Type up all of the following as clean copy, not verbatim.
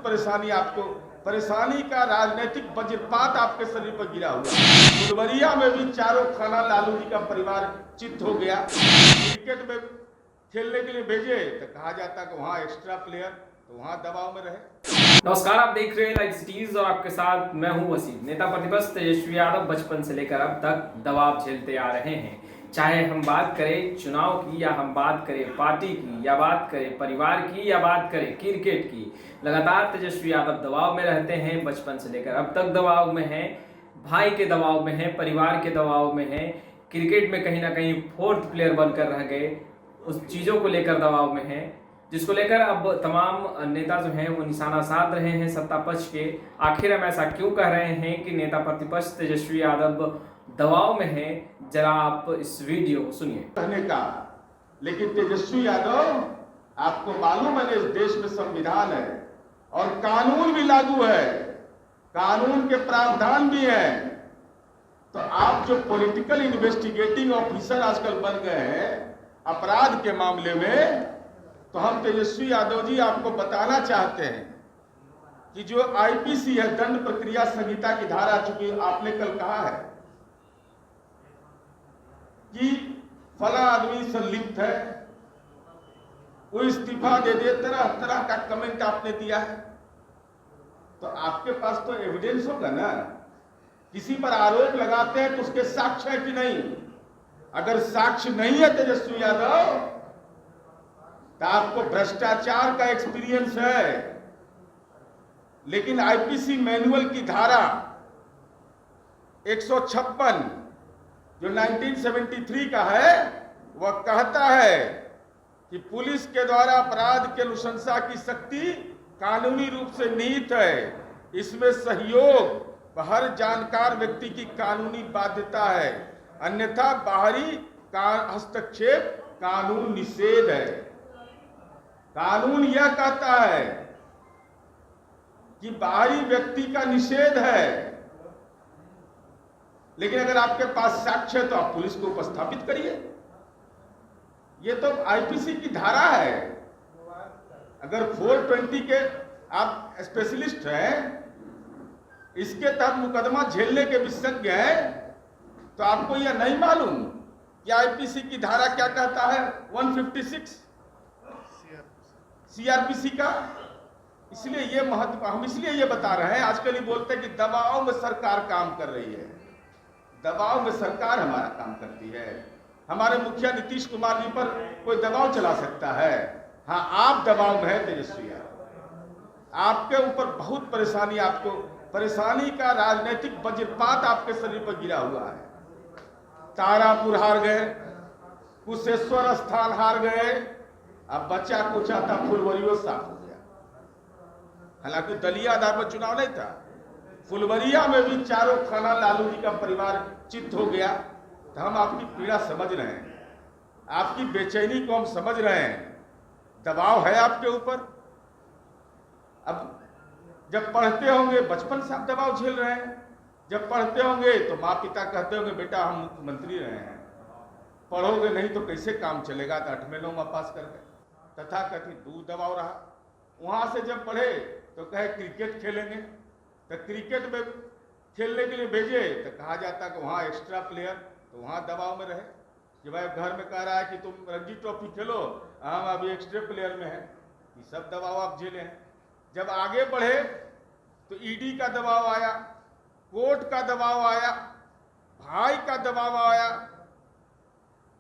परेशानी आपको, परेशानी का राजनीतिक वज्रपात आपके शरीर पर गिरा हुआ। फुलवरिया में भी चारों खाना लालू जी का परिवार चित्त हो गया। क्रिकेट में खेलने के लिए भेजे तो कहा जाता कि वहाँ एक्स्ट्रा प्लेयर, तो वहाँ दबाव में रहे। नमस्कार, आप देख रहे हैं लाइव सिटीज और आपके साथ मैं हूं वसीम। नेता प्रतिपक्ष तेजस्वी यादव बचपन से लेकर अब तक दबाव झेलते आ रहे हैं। चाहे हम बात करें चुनाव की, या हम बात करें पार्टी की, या बात करें परिवार की, या बात करें क्रिकेट की, लगातार तेजस्वी यादव दबाव में रहते हैं। बचपन से लेकर अब तक दबाव में हैं, भाई के दबाव में हैं, परिवार के दबाव में हैं, क्रिकेट में कहीं ना कहीं फोर्थ प्लेयर बनकर रह गए, उस चीज़ों को लेकर दबाव में हैं, जिसको लेकर अब तमाम नेता जो हैं वो निशाना साध रहे हैं सत्ता पक्ष के। आखिर हम ऐसा क्यों कह रहे हैं कि नेता प्रतिपक्ष तेजस्वी यादव दबाव में हैं? जरा आप इस वीडियो को सुनिए। कहने का, लेकिन तेजस्वी यादव, आपको मालूम है इस देश में संविधान है और कानून भी लागू है, कानून के प्रावधान भी हैं। तो आप जो पॉलिटिकल इन्वेस्टिगेटिंग ऑफिसर आजकल बन गए हैं अपराध के मामले में, तो हम तेजस्वी यादव जी आपको बताना चाहते हैं कि जो आईपीसी है, दंड प्रक्रिया संहिता की धारा, चूंकि आपने कल कहा है कि फला आदमी संलिप्त है, वो इस्तीफा दे दे, तरह तरह का कमेंट आपने दिया है, तो आपके पास तो एविडेंस होगा ना। किसी पर आरोप लगाते हैं तो उसके साक्ष्य है कि नहीं? अगर साक्ष्य नहीं है तेजस्वी यादव, तो आपको भ्रष्टाचार का एक्सपीरियंस है। लेकिन आईपीसी मैनुअल की धारा 156 जो 1973 का है, वह कहता है कि पुलिस के द्वारा अपराध की अनुशंसा की शक्ति कानूनी रूप से निहित है। इसमें सहयोग हर जानकार व्यक्ति की कानूनी बाध्यता है, अन्यथा बाहरी हस्तक्षेप कानून निषेध है। कानून यह कहता है कि बाहरी व्यक्ति का निषेध है, लेकिन अगर आपके पास साक्ष्य है तो आप पुलिस को उपस्थापित करिए। ये तो आईपीसी की धारा है। अगर 420 के आप स्पेशलिस्ट हैं, इसके तहत मुकदमा झेलने के विशेषज्ञ हैं, तो आपको यह नहीं मालूम कि आईपीसी की धारा क्या कहता है? 156 सीआरपीसी का। इसलिए ये महत्व, हम इसलिए ये बता रहे हैं। आजकल ये बोलते हैं कि दबाव में सरकार काम कर रही है। दबाव में सरकार हमारा काम करती है। हमारे मुखिया नीतीश कुमार जी पर कोई दबाव चला सकता है? हाँ, आप दबाव में है तेजस्वी यादव। आपके ऊपर बहुत परेशानी, आपको परेशानी का राजनीतिक वज्रपात आपके शरीर पर गिरा हुआ है। तारापुर हार गए, कुशेश्वर स्थान हार गए, अब बच्चा कुछ आता फुलवरिया साफ हो गया। हालांकि दलीय आधार पर चुनाव नहीं था। फुलवरिया में भी चारों खाना लालू जी का परिवार चित्त हो गया। तो हम आपकी पीड़ा समझ रहे हैं, आपकी बेचैनी को हम समझ रहे हैं। दबाव है आपके ऊपर। अब जब पढ़ते होंगे, बचपन से आप दबाव झेल रहे हैं। जब पढ़ते होंगे तो माँ पिता कहते होंगे बेटा हम मुख्यमंत्री रहे हैं, पढ़ोगे नहीं तो कैसे काम चलेगा? तो 8वें 9वां पास कर गए। तथा कथित दूर दबाव रहा। वहां से जब पढ़े तो कहे क्रिकेट खेलेंगे, तो क्रिकेट में खेलने के लिए भेजे तो कहा जाता कि वहाँ एक्स्ट्रा प्लेयर, तो वहाँ दबाव में रहे। जब आप घर में कह रहा है कि तुम रणजी ट्रॉफी खेलो, हम अभी एक्स्ट्रा प्लेयर में हैं, ये सब दबाव आप झेले हैं। जब आगे बढ़े तो ईडी का दबाव आया, कोर्ट का दबाव आया, भाई का दबाव आया,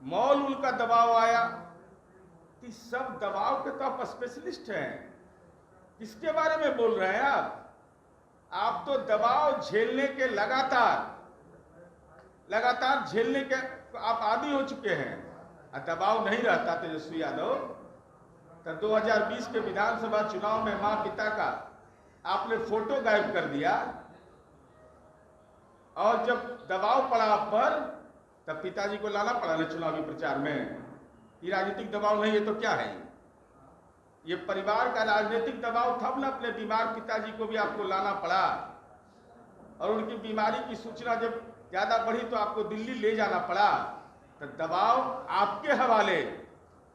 मॉल उल का दबाव आया। कि सब दबाव के तो आप स्पेशलिस्ट हैं। किसके बारे में बोल रहे हैं आप तो दबाव झेलने के लगातार झेलने के आप आदी हो चुके हैं। दबाव नहीं रहता तेजस्वी यादव तो 2020 के विधानसभा चुनाव में मां पिता का आपने फोटो गायब कर दिया, और जब दबाव पड़ा आप पर तब पिताजी को लाना पड़ा ना चुनावी प्रचार में। ये राजनीतिक दबाव नहीं है तो क्या है? ये परिवार का राजनीतिक दबाव था ना। अपने बीमार पिताजी को भी आपको लाना पड़ा, और उनकी बीमारी की सूचना जब ज्यादा बढ़ी तो आपको दिल्ली ले जाना पड़ा। तो दबाव आपके हवाले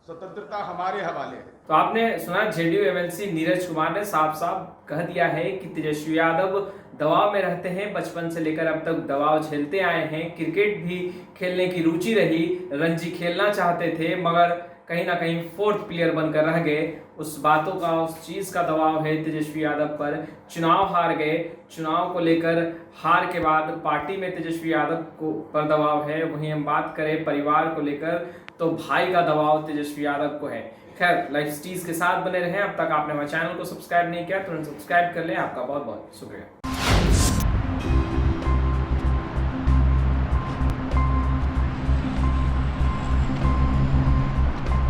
स्वतंत्रता हमारे हवाले है। तो आपने सुना जेडीयू एमएलसी नीरज कुमार ने साफ साफ कह दिया है कि तेजस्वी यादव दबाव में रहते हैं, बचपन से लेकर अब तक दबाव झेलते आए हैं। क्रिकेट भी खेलने की रुचि रही, रणजी खेलना चाहते थे मगर कहीं ना कहीं फोर्थ प्लेयर बनकर रह गए। उस बातों का, उस चीज का दबाव है तेजस्वी यादव पर। चुनाव हार गए, चुनाव को लेकर हार के बाद पार्टी में तेजस्वी यादव को पर दबाव है। वहीं हम बात करें परिवार को लेकर तो भाई का दबाव तेजस्वी यादव को है। खैर, लाइव स्टीज के साथ बने रहें। अब तक आपने हमारे चैनल को सब्सक्राइब नहीं किया तो सब्सक्राइब कर लें। आपका बहुत बहुत शुक्रिया।